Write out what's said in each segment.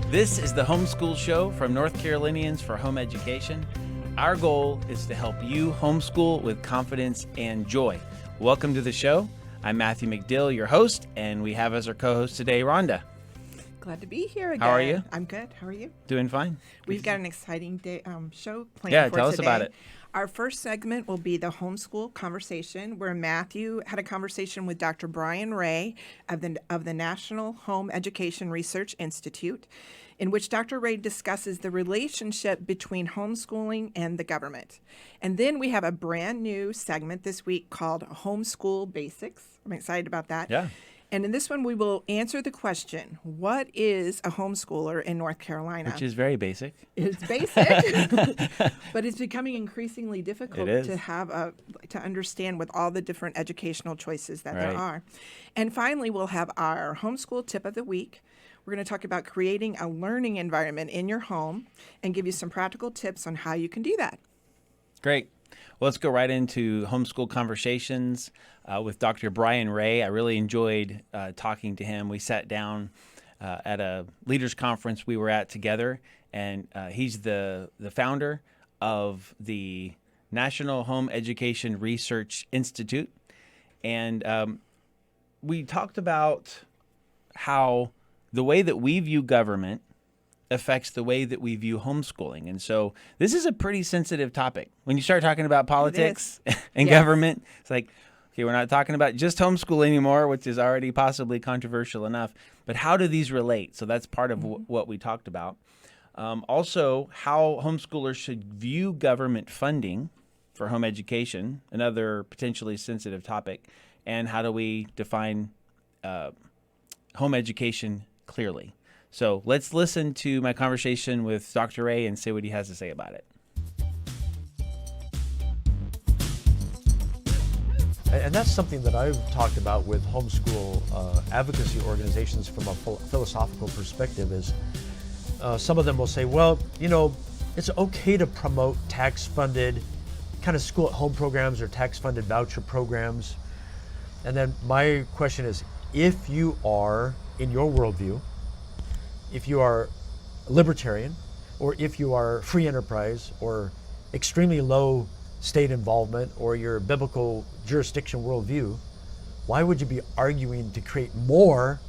This is the Homeschool Show from North Carolinians for Home Education. Our goal is to help you homeschool with confidence and joy. Welcome to the show. I'm Matthew McDill, your host, and we have as our co-host today, Rhonda. Glad to be here again. How are you? I'm good. How are you? Doing fine. We've got an exciting day, show planned for today. Yeah, tell us about it. Our first segment will be the homeschool conversation, where Matthew had a conversation with Dr. Brian Ray of the National Home Education Research Institute, in which Dr. Ray discusses the relationship between homeschooling and the government. And then we have a brand new segment this week called Homeschool Basics. I'm excited about that. Yeah. And in this one, we will answer the question, what is a homeschooler in North Carolina? Which is very basic. It's basic, but it's becoming increasingly difficult to understand with all the different educational choices that there are. And finally, we'll have our homeschool tip of the week. We're going to talk about creating a learning environment in your home and give you some practical tips on how you can do that. Great. Well, let's go right into homeschool conversations with Dr. Brian Ray. I really enjoyed talking to him. We sat down at a leaders conference we were at together, and he's the founder of the National Home Education Research Institute. And we talked about how the way that we view government affects the way that we view homeschooling. And so this is a pretty sensitive topic. When you start talking about politics and government, it's like, okay, we're not talking about just homeschool anymore, which is already possibly controversial enough, but how do these relate? So that's part of what we talked about. Also, how homeschoolers should view government funding for home education, another potentially sensitive topic, and how do we define home education clearly. So let's listen to my conversation with Dr. Ray and see what he has to say about it. And that's something that I've talked about with homeschool advocacy organizations from a philosophical perspective is some of them will say, well, you know, it's okay to promote tax-funded kind of school-at-home programs or tax-funded voucher programs. And then my question is, if you are, in your worldview, if you are libertarian, or if you are free enterprise, or extremely low state involvement, or your biblical jurisdiction worldview, why would you be arguing to create more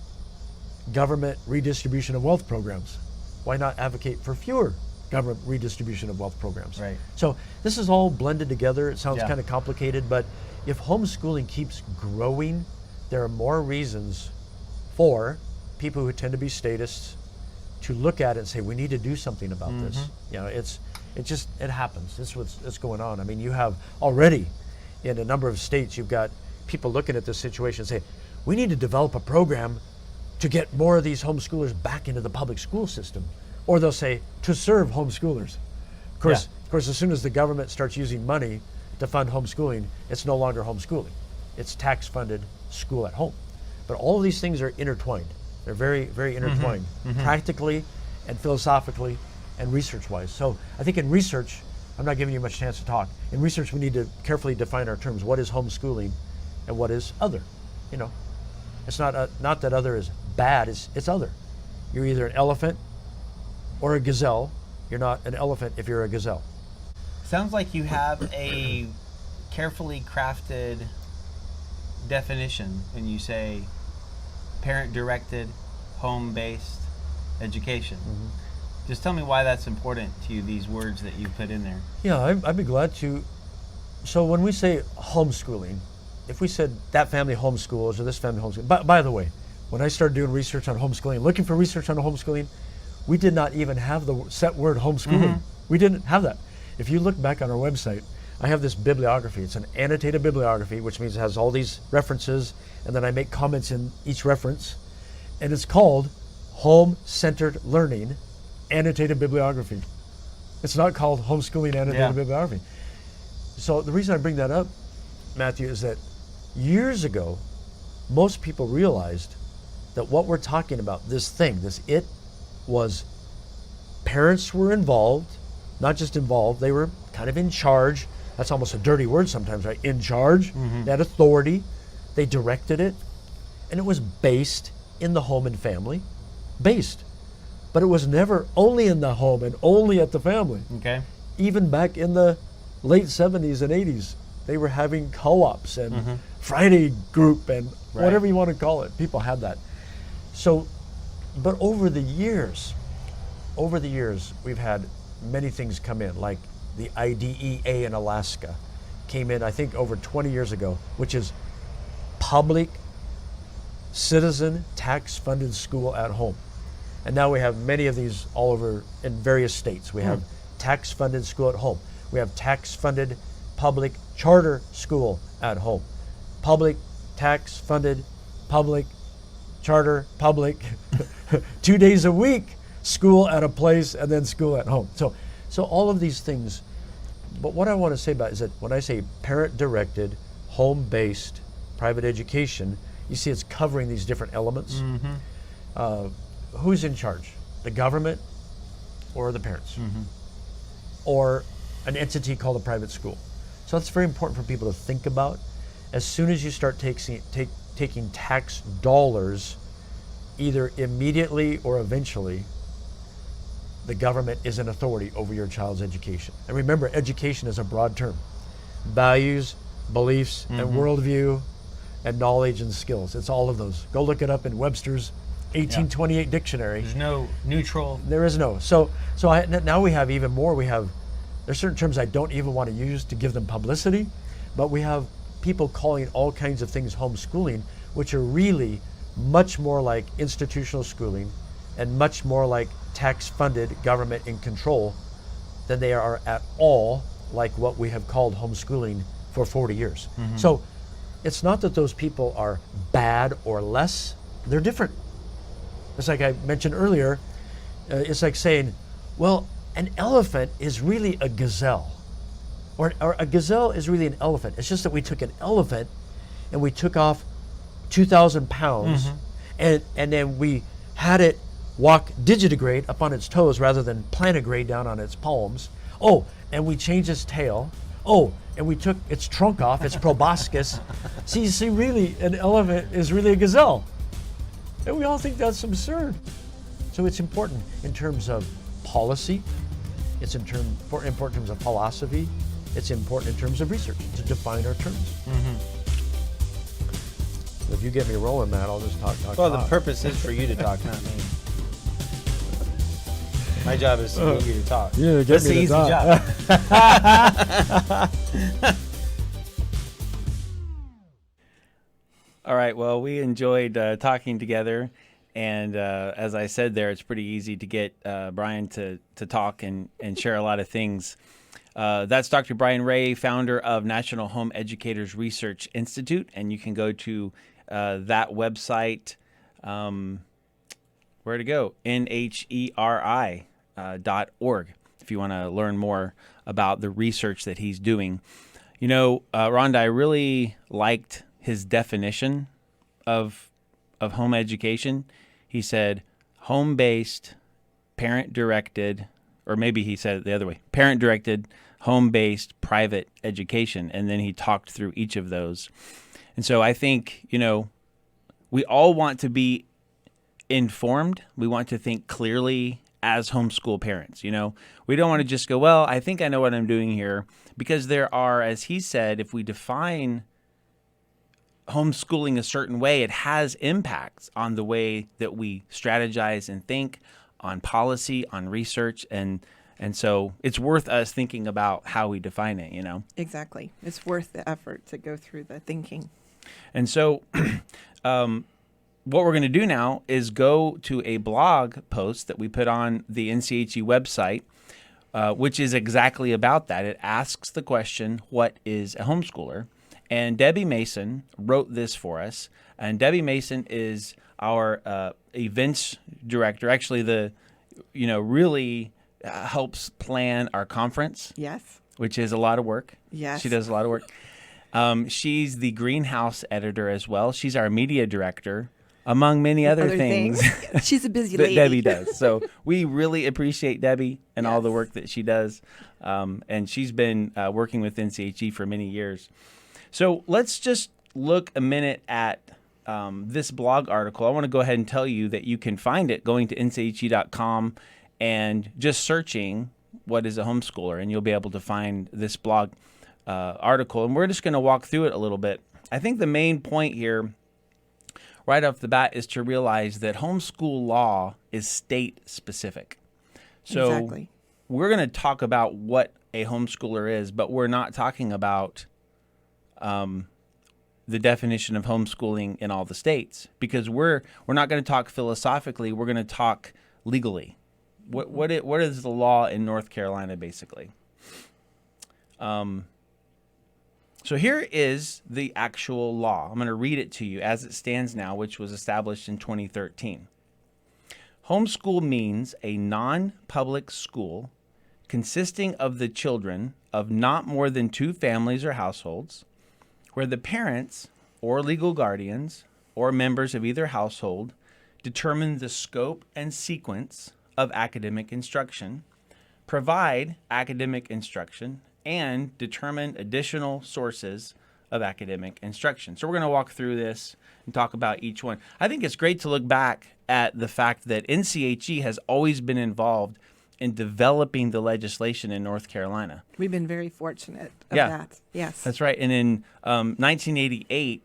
government redistribution of wealth programs? Why not advocate for fewer government redistribution of wealth programs? Right. So this is all blended together. It sounds kind of complicated, but if homeschooling keeps growing, there are more reasons for people who tend to be statists to look at it and say, we need to do something about this. You know, it happens. This is what's going on. I mean, you have already in a number of states, you've got people looking at this situation and say, we need to develop a program to get more of these homeschoolers back into the public school system. Or they'll say, to serve homeschoolers. Of course, as soon as the government starts using money to fund homeschooling, it's no longer homeschooling. It's tax-funded school at home. But all of these things are intertwined. They're very, very intertwined, practically and philosophically and research-wise. So I think in research, I'm not giving you much chance to talk. In research, we need to carefully define our terms. What is homeschooling and what is other? You know, it's not that other is bad, it's other. You're either an elephant or a gazelle. You're not an elephant if you're a gazelle. Sounds like you have a carefully crafted definition when you say parent-directed, home-based education. Just tell me why that's important to you, these words that you put in there. Yeah, I'd be glad to. So when we say homeschooling, if we said that family homeschools or this family homeschools, by the way, when I started doing research on homeschooling, looking for research on homeschooling, we did not even have the set word homeschooling. We didn't have that. If you look back on our website, I have this bibliography. It's an annotated bibliography, which means it has all these references, and then I make comments in each reference. And it's called Home-Centered Learning Annotated Bibliography. It's not called Homeschooling Annotated Bibliography. So the reason I bring that up, Matthew, is that years ago, most people realized that what we're talking about, was parents were involved, not just involved, they were kind of in charge. That's almost a dirty word sometimes, right? In charge, they had authority, they directed it, and it was based in the home and family, based. But it was never only in the home and only at the family. Okay. Even back in the late 70s and 80s, they were having co-ops and Friday group and whatever you want to call it. People had that. So, but over the years, we've had many things come in, like the IDEA in Alaska came in, I think, over 20 years ago, which is public citizen tax-funded school at home. And now we have many of these all over in various states. We have tax-funded school at home. We have tax-funded public charter school at home. Public, tax-funded, public, charter, public, 2 days a week, school at a place, and then school at home. So all of these things, but what I want to say about is that when I say parent-directed, home-based private education, you see it's covering these different elements. Who's in charge? The government or the parents? Or an entity called a private school? So that's very important for people to think about. As soon as you start taking tax dollars, either immediately or eventually, the government is an authority over your child's education. And remember, education is a broad term. Values, beliefs, and worldview, and knowledge and skills. It's all of those. Go look it up in Webster's 1828 dictionary. There's no neutral. There is no. Now we have even more. There's certain terms I don't even want to use to give them publicity, but we have people calling all kinds of things homeschooling, which are really much more like institutional schooling and much more like tax-funded government in control than they are at all like what we have called homeschooling for 40 years. So it's not that those people are bad or less, they're different. It's like I mentioned earlier, it's like saying, well, an elephant is really a gazelle, or a gazelle is really an elephant. It's just that we took an elephant and we took off 2,000 pounds and then we had it walk digitigrade up on its toes rather than plantigrade down on its palms. Oh, and we changed its tail. Oh, and we took its trunk off, its proboscis. See, really, an elephant is really a gazelle. And we all think that's absurd. So it's important in terms of policy. It's important in terms of philosophy. It's important in terms of research to define our terms. So if you get me rolling, Matt, I'll just talk. Well, the purpose is for you to talk, not me. My job is to get you to talk. Yeah, That's the easy job. All right. Well, we enjoyed talking together, and as I said there, it's pretty easy to get Brian to talk and share a lot of things. That's Dr. Brian Ray, founder of National Home Educators Research Institute, and you can go to that website. Where to go? NHERI.org if you want to learn more about the research that he's doing. You know, Rhonda, I really liked his definition of home education. He said home-based, parent-directed, or maybe he said it the other way, parent-directed, home-based, private education. And then he talked through each of those. And so I think, you know, we all want to be informed. We want to think clearly as homeschool parents. You know, we don't want to just go, well, I think I know what I'm doing here, because there are, as he said, if we define homeschooling a certain way, it has impacts on the way that we strategize and think, on policy, on research, and so it's worth us thinking about how we define it, you know? Exactly. It's worth the effort to go through the thinking. And so what we're going to do now is go to a blog post that we put on the NCHE website, which is exactly about that. It asks the question, what is a homeschooler? And Debbie Mason wrote this for us. And Debbie Mason is our events director, actually really helps plan our conference. Yes. Which is a lot of work. Yes. She does a lot of work. She's the greenhouse editor as well. She's our media director, among many other things. She's a busy that lady. Debbie does. So we really appreciate Debbie and all the work that she does. And she's been working with NCHE for many years. So let's just look a minute at this blog article, I want to go ahead and tell you that you can find it going to nche.com and just searching what is a homeschooler, and you'll be able to find this blog article. And we're just going to walk through it a little bit. I think the main point here right off the bat is to realize that homeschool law is state specific. So Exactly. we're going to talk about what a homeschooler is, but we're not talking about the definition of homeschooling in all the states, because we're not going to talk philosophically. We're going to talk legally. What is the law in North Carolina, basically? So here is the actual law. I'm going to read it to you as it stands now, which was established in 2013. Homeschool means a non-public school consisting of the children of not more than 2 families or households, where the parents or legal guardians or members of either household determine the scope and sequence of academic instruction, provide academic instruction, and determine additional sources of academic instruction. So we're going to walk through this and talk about each one. I think it's great to look back at the fact that NCHE has always been involved in developing the legislation in North Carolina. We've been very fortunate of Yeah. that. Yes. That's right. And in 1988,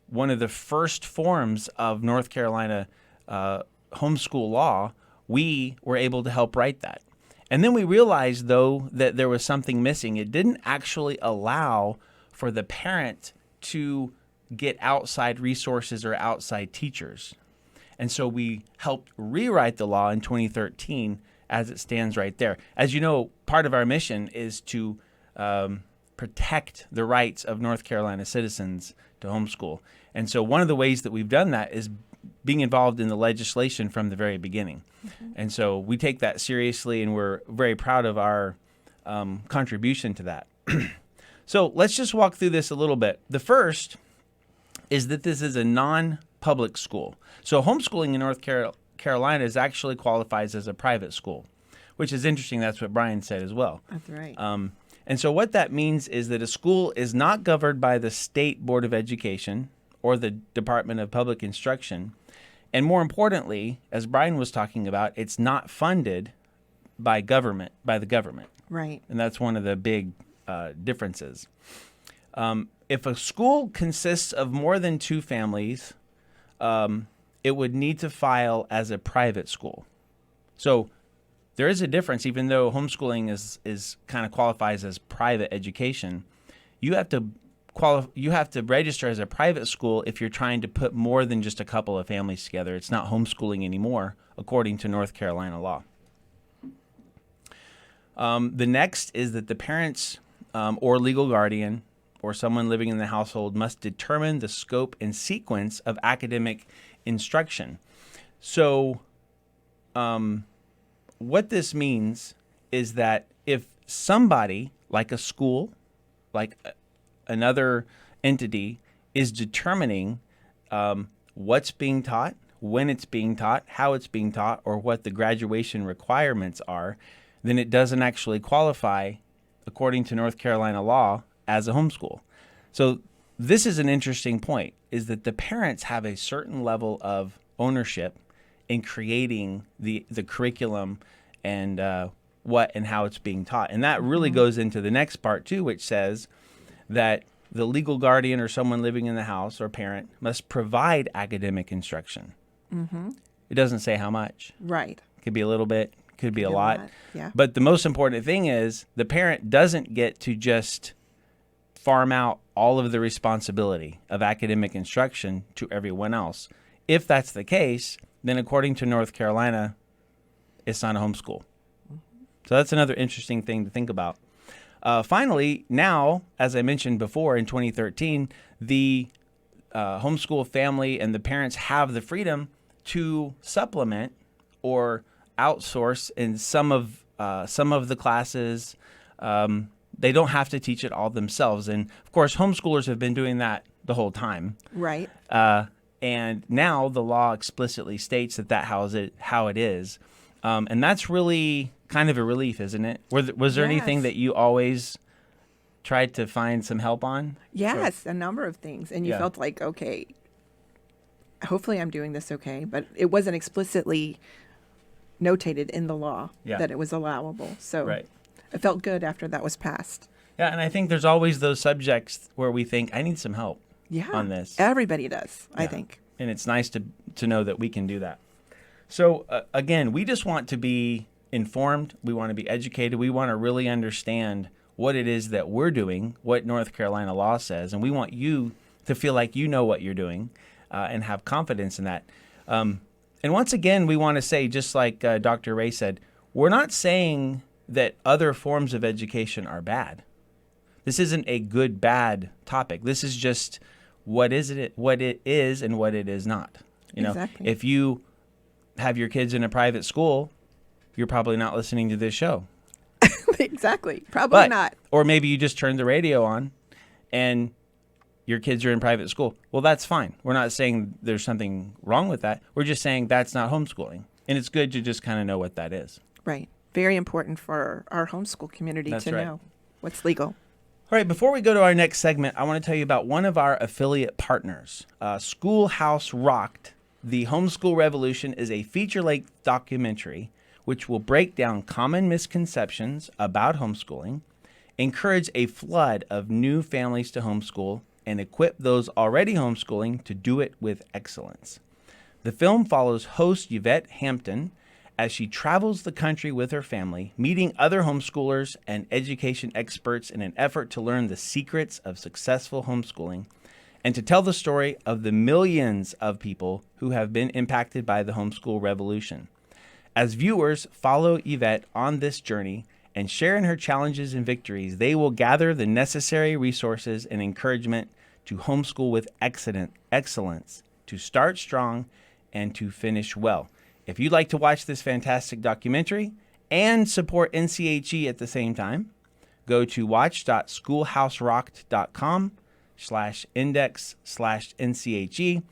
one of the first forms of North Carolina homeschool law, we were able to help write that. And then we realized, though, that there was something missing. It didn't actually allow for the parent to get outside resources or outside teachers. And so we helped rewrite the law in 2013 as it stands right there. As you know, part of our mission is to protect the rights of North Carolina citizens to homeschool. And so one of the ways that we've done that is being involved in the legislation from the very beginning. Mm-hmm. And so we take that seriously, and we're very proud of our contribution to that. So let's just walk through this a little bit. The first is that this is a non-public school. So homeschooling in North Carolina actually qualifies as a private school, which is interesting. That's what Brian said as well. That's right. And so what that means is that a school is not governed by the State Board of Education or the Department of Public Instruction. And more importantly, as Brian was talking about, it's not funded by the government. Right. And that's one of the big differences. If a school consists of more than 2 families, it would need to file as a private school. So there is a difference. Even though homeschooling is kind of qualifies as private education, you have to register as a private school if you're trying to put more than just a couple of families together. It's not homeschooling anymore, according to North Carolina law. The next is that the parents or legal guardian or someone living in the household must determine the scope and sequence of academic instruction. So what this means is that if somebody, like a school, like another entity, is determining what's being taught, when it's being taught, how it's being taught, or what the graduation requirements are, then it doesn't actually qualify, according to North Carolina law, as a homeschool. So this is an interesting point, is that the parents have a certain level of ownership in creating the curriculum and what and how it's being taught. And that really goes into the next part too, which says that the legal guardian or someone living in the house or parent must provide academic instruction. Mm-hmm. It doesn't say how much. Right. It could be a little bit, could be a lot. Yeah. But the most important thing is the parent doesn't get to just farm out all of the responsibility of academic instruction to everyone else. If that's the case, then according to North Carolina, it's not a homeschool. So that's another interesting thing to think about. Finally, now, as I mentioned before, in 2013, the homeschool family and the parents have the freedom to supplement or outsource in some of the classes. They don't have to teach it all themselves. And of course, homeschoolers have been doing that the whole time. Right. And now the law explicitly states that how it is. And that's really kind of a relief, isn't it? Was there anything Yes. that you always tried to find some help on? Yes, a number of things. And you Yeah. felt like, okay, hopefully I'm doing this okay, but it wasn't explicitly notated in the law that it was allowable. So Right. it felt good after that was passed. Yeah, and I think there's always those subjects where we think, I need some help on this. Everybody does, I Yeah. think. And it's nice to know that we can do that. So, again, we just want to be informed. We want to be educated. We want to really understand what it is that we're doing, what North Carolina law says, and we want you to feel like you know what you're doing and have confidence in that. And once again, we want to say, just like Dr. Ray said, we're not saying that other forms of education are bad. This isn't a good, bad topic. This is just what it is and what it is not. You know, Exactly. if you have your kids in a private school, you're probably not listening to this show. Exactly. Probably not. Or maybe you just turned the radio on and your kids are in private school. Well, that's fine. We're not saying there's something wrong with that. We're just saying that's not homeschooling. And it's good to just kind of know what that is. Right. Very important for our homeschool community That's to right. know what's legal. All right, before we go to our next segment, I want to tell you about one of our affiliate partners. Schoolhouse Rocked, The Homeschool Revolution is a feature-length documentary which will break down common misconceptions about homeschooling, encourage a flood of new families to homeschool, and equip those already homeschooling to do it with excellence. The film follows host Yvette Hampton as she travels the country with her family, meeting other homeschoolers and education experts in an effort to learn the secrets of successful homeschooling and to tell the story of the millions of people who have been impacted by the homeschool revolution. As viewers follow Yvette on this journey and share in her challenges and victories, they will gather the necessary resources and encouragement to homeschool with excellence, to start strong, and to finish well. If you'd like to watch this fantastic documentary and support NCHE at the same time, go to watch.schoolhouserocked.com/index/NCHE.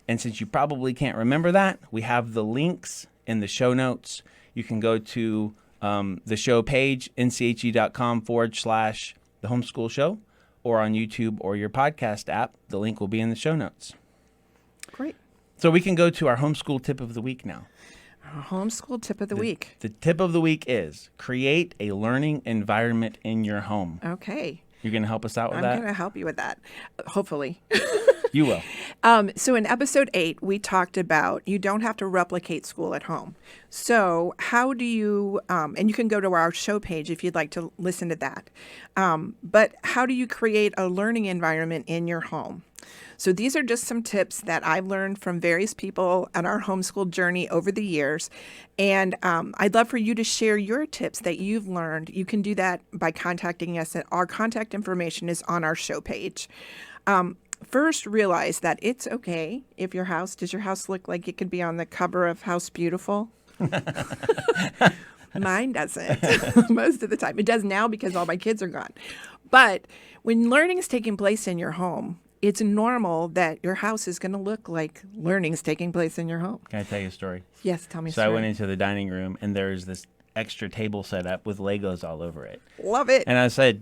And since you probably can't remember that, we have the links in the show notes. You can go to the show page, nche.com/the homeschool show, or on YouTube or your podcast app. The link will be in the show notes. Great. So we can go to our homeschool tip of the week now. Our homeschool tip of the week. The tip of the week is create a learning environment in your home. Okay. You're going to help us out with I'm that? going to help you with that, hopefully. You will. So in episode 8, we talked about you don't have to replicate school at home. So how do you, and you can go to our show page if you'd like to listen to that, but how do you create a learning environment in your home? So these are just some tips that I've learned from various people on our homeschool journey over the years. And I'd love for you to share your tips that you've learned. You can do that by contacting us. Our contact information is on our show page. First, realize that it's okay if does your house look like it could be on the cover of House Beautiful? Mine doesn't most of the time. It does now because all my kids are gone. But when learning is taking place in your home, it's normal that your house is going to look like learning is taking place in your home. Can I tell you a story? Yes, tell me a So story. I went into the dining room, and there's this extra table set up with Legos all over it. Love it. And I said,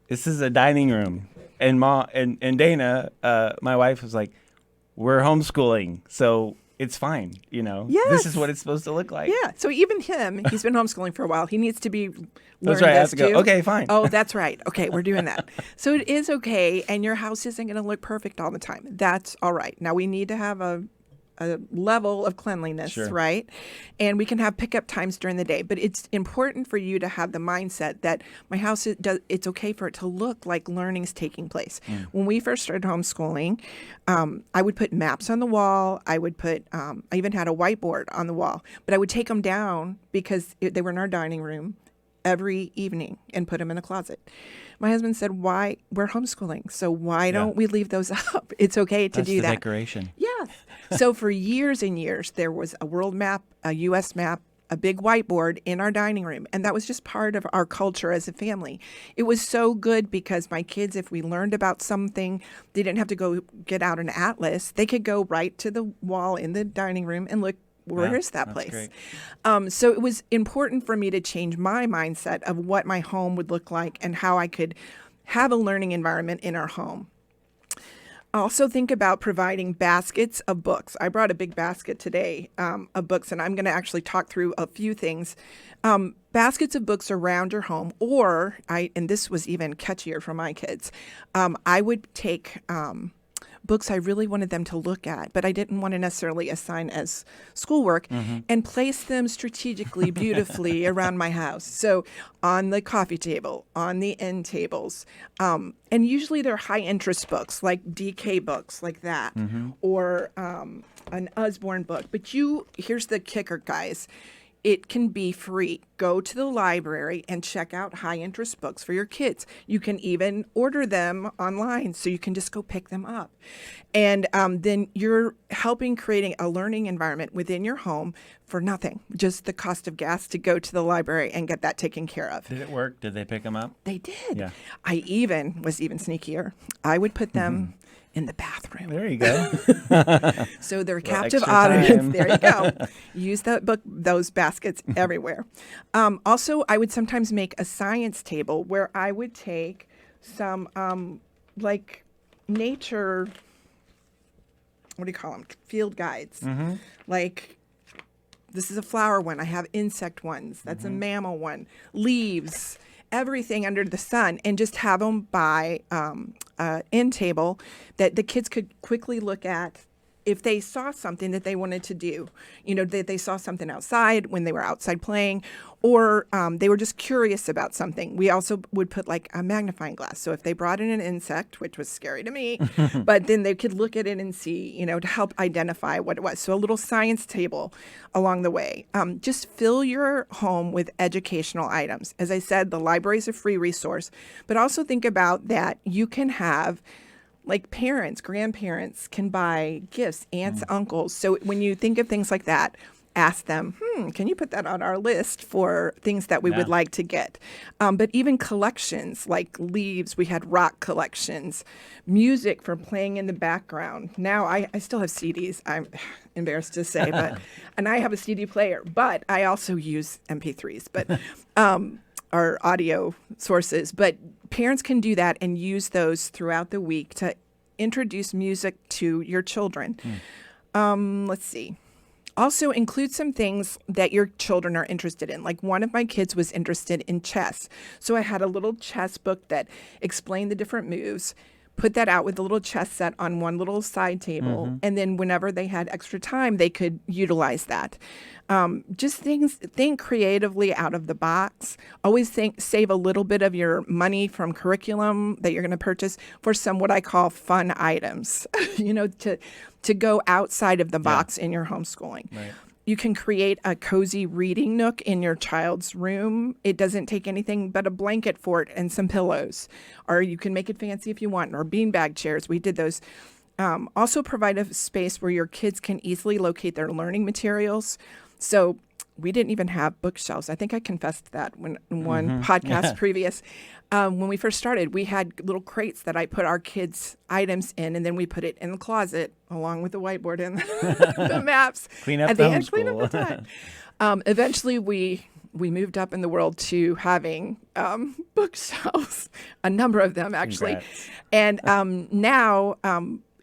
this is a dining room. And and Dana, my wife, was like, we're homeschooling, so it's fine. You know, Yes. This is what it's supposed to look like. Yeah. So even he's been homeschooling for a while. He needs to be learned That's right. I have this to go, too. okay, fine. Oh, that's right. Okay, we're doing that. So it is okay, and your house isn't going to look perfect all the time. That's all right. Now we need to have a level of cleanliness, Sure. right? And we can have pickup times during the day, but it's important for you to have the mindset that my house it's okay for it to look like learning's taking place. When we first started homeschooling, I would put maps on the wall. I would put, I even had a whiteboard on the wall, but I would take them down because they were in our dining room every evening and put them in a closet. My husband said, why? We're homeschooling, so why don't we leave those up? It's okay to That's do the that. decoration. Yes. So for years and years, there was a world map, a U.S. map, a big whiteboard in our dining room. And that was just part of our culture as a family. It was so good because my kids, if we learned about something, they didn't have to go get out an atlas. They could go right to the wall in the dining room and look, where is that that's place? great. So it was important for me to change my mindset of what my home would look like and how I could have a learning environment in our home. Also think about providing baskets of books. I brought a big basket today of books, and I'm going to actually talk through a few things. Baskets of books around your home, and this was even catchier for my kids, I would take books I really wanted them to look at, but I didn't want to necessarily assign as schoolwork, and place them strategically, beautifully around my house. So on the coffee table, on the end tables. And usually they're high interest books, like DK books like that, or an Usborne book. But here's the kicker, guys. It can be free. Go to the library and check out high-interest books for your kids. You can even order them online, so you can just go pick them up. And then you're helping creating a learning environment within your home for nothing, just the cost of gas to go to the library and get that taken care of. Did it work? Did they pick them up? They did. Yeah. I was even sneakier. I would put them in the bathroom. There you go. So they're captive extra audience. time. There you go. Use those baskets everywhere. Also, I would sometimes make a science table where I would take some like nature, what do you call them? Field guides. Like, this is a flower one. I have insect ones. That's a mammal one. Leaves. Everything under the sun, and just have them by an end table that the kids could quickly look at if they saw something that they wanted to do, that they saw something outside when they were outside playing, or they were just curious about something. We also would put like a magnifying glass. So if they brought in an insect, which was scary to me, but then they could look at it and see, to help identify what it was. So a little science table along the way. Just fill your home with educational items. As I said, the library is a free resource, but also think about that you can have, like, parents, grandparents can buy gifts, aunts, uncles. So when you think of things like that, ask them, can you put that on our list for things that we would like to get? But even collections like leaves, we had rock collections, music for playing in the background. Now I still have CDs, I'm embarrassed to say, and I have a CD player, but I also use MP3s, but or audio sources. But parents can do that and use those throughout the week to introduce music to your children. Let's see. Also, include some things that your children are interested in. Like, one of my kids was interested in chess. So I had a little chess book that explained the different moves, put that out with a little chess set on one little side table. And then whenever they had extra time, they could utilize that. Just think creatively out of the box. Always save a little bit of your money from curriculum that you're going to purchase for some what I call fun items, to go outside of the box in your homeschooling. Right. You can create a cozy reading nook in your child's room. It doesn't take anything but a blanket for it and some pillows. Or you can make it fancy if you want, or beanbag chairs. We did those. Also provide a space where your kids can easily locate their learning materials. So we didn't even have bookshelves. I think I confessed that in one podcast previous. When we first started, we had little crates that I put our kids' items in, and then we put it in the closet along with the whiteboard and the maps. Clean up at the the end, clean up homeschool. the time. Eventually, we moved up in the world to having bookshelves, a number of them actually. Congrats. And now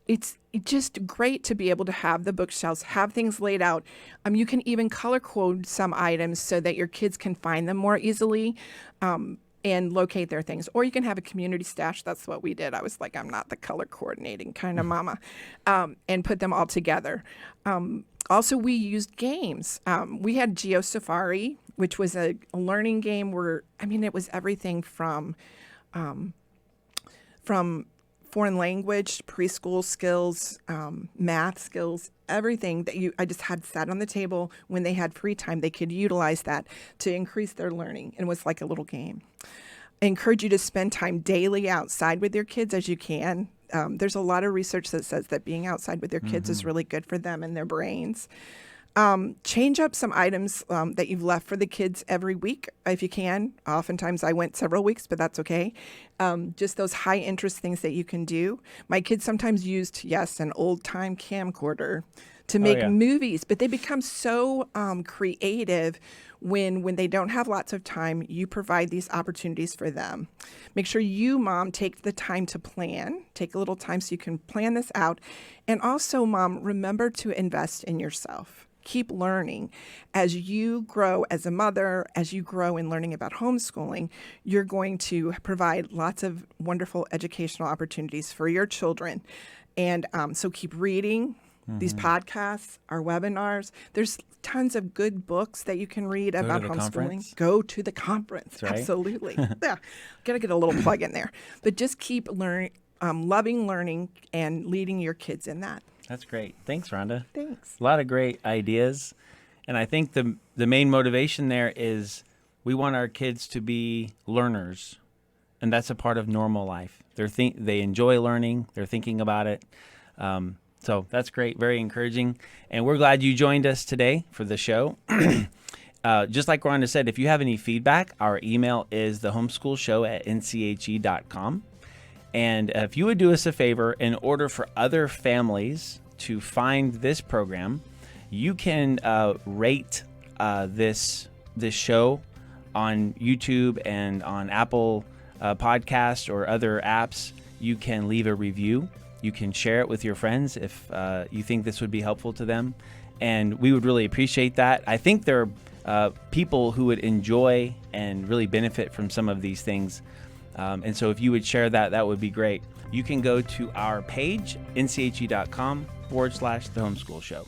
it's just great to be able to have the bookshelves, have things laid out. You can even color code some items so that your kids can find them more easily and locate their things. Or you can have a community stash. That's what we did. I was like, I'm not the color coordinating kind of mama. And put them all together. Also, we used games. We had Geo Safari, which was a learning game where, it was everything from foreign language, preschool skills, math skills, everything that I just had sat on the table. When they had free time, they could utilize that to increase their learning. It was like a little game. I encourage you to spend time daily outside with your kids as you can. There's a lot of research that says that being outside with your kids is really good for them and their brains. Change up some items that you've left for the kids every week if you can. Oftentimes I went several weeks, but that's okay. Just those high interest things that you can do. My kids sometimes used, yes, an old time camcorder to make movies, but they become so creative when they don't have lots of time. You provide these opportunities for them. Make sure you, Mom, take the time to plan. Take a little time so you can plan this out. And also, Mom, remember to invest in yourself. Keep learning. As you grow as a mother, as you grow in learning about homeschooling, you're going to provide lots of wonderful educational opportunities for your children. And so keep reading. These podcasts, our webinars. There's tons of good books that you can read about homeschooling. Conference. Go to the conference. Right. Absolutely. Yeah. Got to get a little plug in there. But just keep learning, loving learning and leading your kids in that. That's great. Thanks, Rhonda. Thanks. A lot of great ideas. And I think the main motivation there is we want our kids to be learners. And that's a part of normal life. They enjoy learning. They're thinking about it. So that's great, very encouraging. And we're glad you joined us today for the show. Just like Rhonda said, if you have any feedback, our email is thehomeschoolshow@nche.com. And if you would do us a favor, in order for other families to find this program, you can rate this show on YouTube and on Apple Podcasts or other apps. You can leave a review. You can share it with your friends if you think this would be helpful to them. And we would really appreciate that. I think there are people who would enjoy and really benefit from some of these things. And so if you would share that, that would be great. You can go to our page, nche.com/The Homeschool Show.